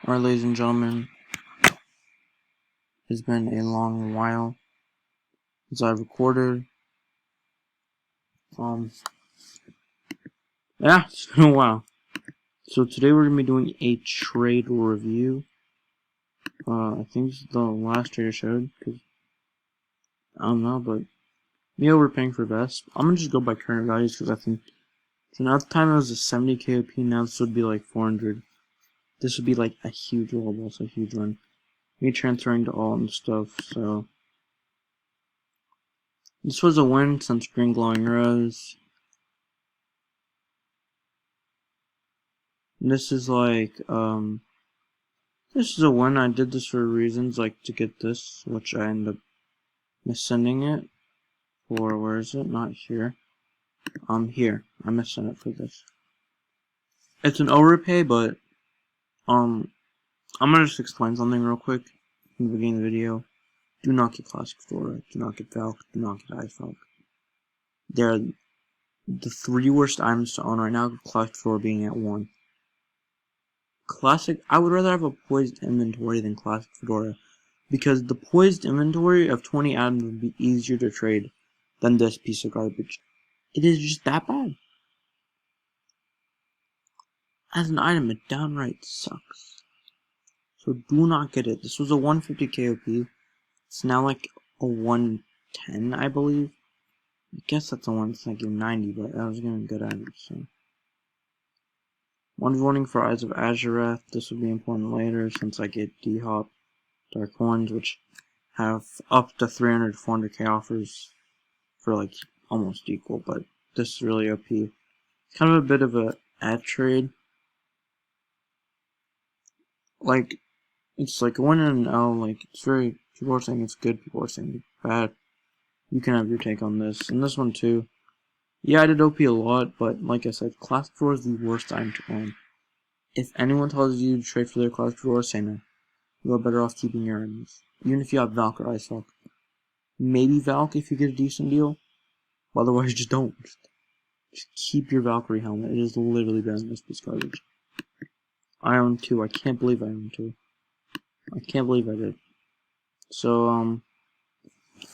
Alright, ladies and gentlemen, it's been a long while since I've recorded. Yeah, it's been a while. So today we're going to be doing a trade review. I think this is the last trade I showed, because I don't know, but me overpaying for Vesp. I'm going to just go by current values, because I think, so now at the time it was a 70 KOP, now this would be like 400. This would be like a huge roll, also a huge run. Me transferring to alt and stuff, so. This was a win since Green Glowing Rose. This is like, this is a win. I did this for reasons, like to get this, which I ended up missending it for, where is it? Not here. Here. I missent it for this. It's an overpay, but, I'm gonna just explain something real quick in the beginning of the video. Do not get Classic Fedora, do not get Valk, do not get Ice Valk. They're the 3 worst items to own right now, Classic Fedora being at 1. Classic, I would rather have a poised inventory than Classic Fedora, because the poised inventory of 20 items would be easier to trade than this piece of garbage. It is just that bad. As an item, it downright sucks. So do not get it. This was a 150 KOP. It's now like a 110, I believe. I guess that's a 190, but I was getting good items, so. One warning for Eyes of Azureth. This would be important later since I get D-Hop, Dark Horns, which have up to 300 to 400k offers for like almost equal, but this is really OP. It's kind of a bit of a ad trade. Like, it's like a win and an L, like, it's very, people are saying it's good, people are saying it's bad. You can have your take on this. And this one too. Yeah, I did OP a lot, but like I said, Classic Fedora is the worst item to own. If anyone tells you to trade for their Classic Fedora, say no. You are better off keeping your items. Even if you have Valk or Ice Valk. Maybe Valk if you get a decent deal. But otherwise, just don't. Just keep your Valkyrie helmet. It is literally better than this piece of garbage. I own 2. I can't believe I own 2. I can't believe I did. So,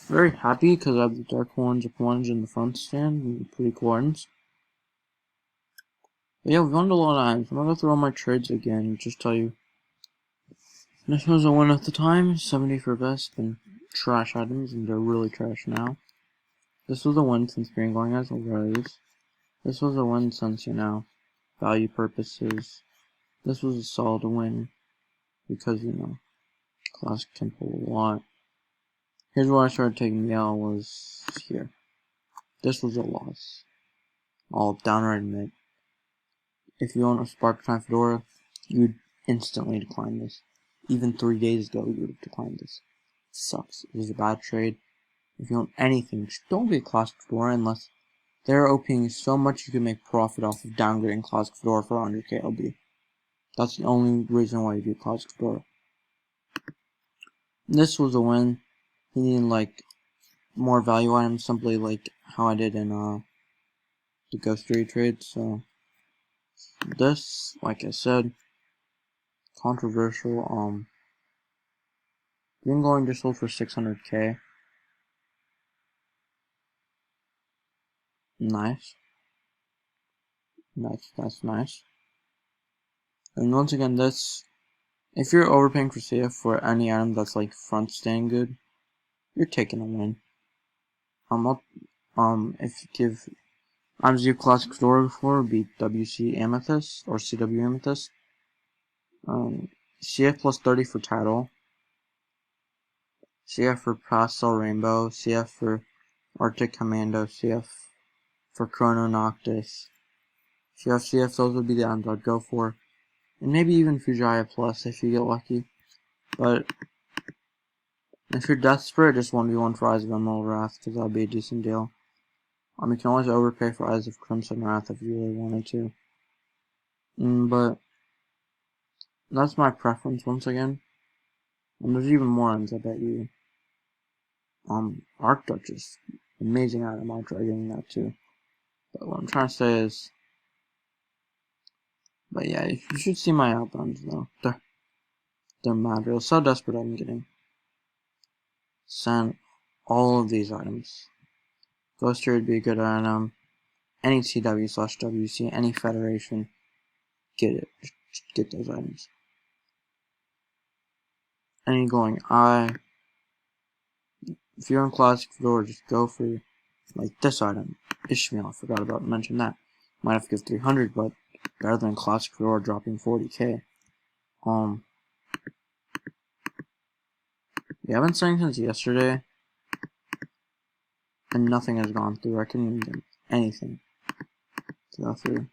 very happy because I have the Dark Horns of Plunge in the front stand. Pretty cool items. But yeah, we've owned a lot of items. I'm gonna go through all my trades again and just tell you. This was a win at the time. 70 for Vesp and trash items, and they're really trash now. This was a win since Green Glowing as a Rose. This was a win since, you know, value purposes. This was a solid win because, you know, Classic can pull a lot. Here's where I started taking the L, was here. This was a loss. I'll downright admit. If you own a Spark Time Fedora, you would instantly decline this. Even 3 days ago, you would have declined this. It sucks. It was a bad trade. If you own anything, just don't get Classic Fedora unless they're OPing so much you can make profit off of downgrading Classic Fedora for 100 KLB. That's the only reason why you do Classic Fedora. This was a win. You need like more value items, simply like how I did in the Ghost Theory trade. So this, like I said, controversial. Green Glowing just sold for 600k. Nice. That's nice. And once again, this, if you're overpaying for CF for any item that's like front stand good, you're taking a win. If you give items you Classic Fedora before would be WC Amethyst or CW Amethyst. CF plus 30 for Tattle. CF for Pastel Rainbow. CF for Arctic Commando. CF for Chrono Noctis. If you have CF, those would be the items I'd go for. And maybe even Fujaya Plus if you get lucky. But if you're desperate, just 1v1 for Eyes of Emerald Wrath, because that would be a decent deal. You can always overpay for Eyes of Crimson Wrath if you really wanted to. But that's my preference once again. And there's even more items, I bet you. Archduchess. Amazing item, I'll try getting that too. But what I'm trying to say is, but yeah, you should see my outbounds though. They're mad real. So desperate I'm getting. Send all of these items. Ghost here would be a good item. Any TW/WC, any Federation, get it. Just get those items. Any glowing eye. If you're in Classic Fedora, just go for like this item. Ishmael, I forgot about to mention that. Might have to give 300, but better than Classic Fedora dropping 40k. Yeah, I've been saying since yesterday, and nothing has gone through. I couldn't even get anything to go through.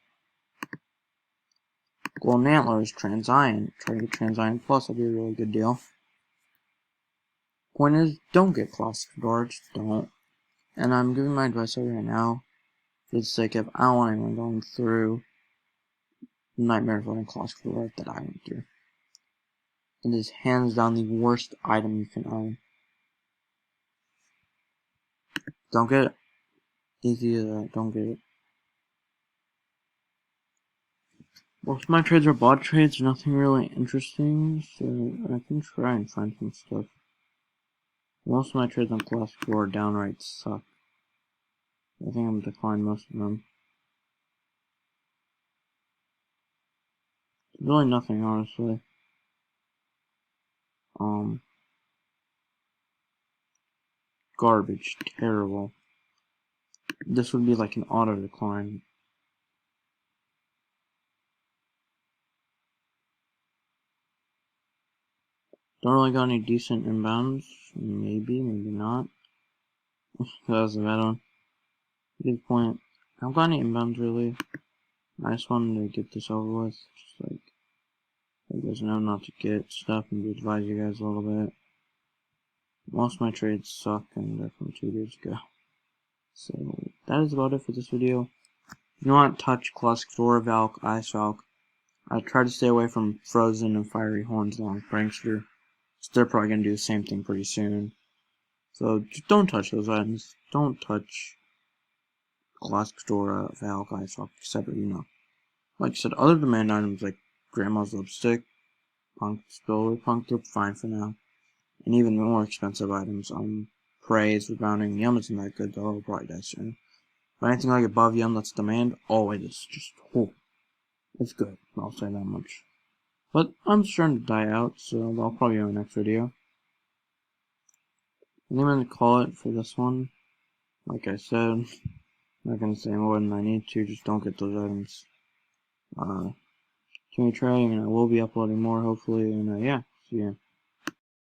Golden Antlers, Transiant. Try to get Transiant Plus, that'd be a really good deal. Point is, don't get Classic Fedora, just don't. And I'm giving my advice right now, for the sake of, I don't want anyone going through Nightmare of Running Classic Fedora that I went through. It is hands down the worst item you can own. Don't get it. Easy as that, don't get it. Most of my trades are bot trades, nothing really interesting, so I can try and find some stuff. Most of my trades on Classic Fedora downright suck. I think I'm declining most of them. Really nothing, honestly. Garbage. Terrible. This would be like an auto decline. Don't really got any decent inbounds. Maybe, maybe not. That was a bad one. Good point. I haven't got any inbounds really. I just wanted to get this over with. Just like, you guys know not to get stuff and to advise you guys a little bit. Most of my trades suck and they're from 2 days ago. So, that is about it for this video. You don't want to touch Classic Fedora, Valk, Ice Valk. I try to stay away from Frozen and Fiery Horns along with Prankster. So they're probably going to do the same thing pretty soon. So, just don't touch those items. Don't touch Classic Fedora, Valk, Ice Valk, etc. You know. Like I said, other demand items like Grandma's Lipstick, Punk Spiller, Punk, they're fine for now. And even more expensive items, Praise, Rebounding, Yum isn't that good though, it'll probably die soon. But anything like above Yum that's demand, it's just, it's good, I'll say that much. But I'm starting to die out, so I'll probably do my next video. I think I'm going to call it for this one. Like I said, I'm not going to say more than I need to, just don't get those items. Keep me trying, and I will be uploading more hopefully, and yeah, see ya.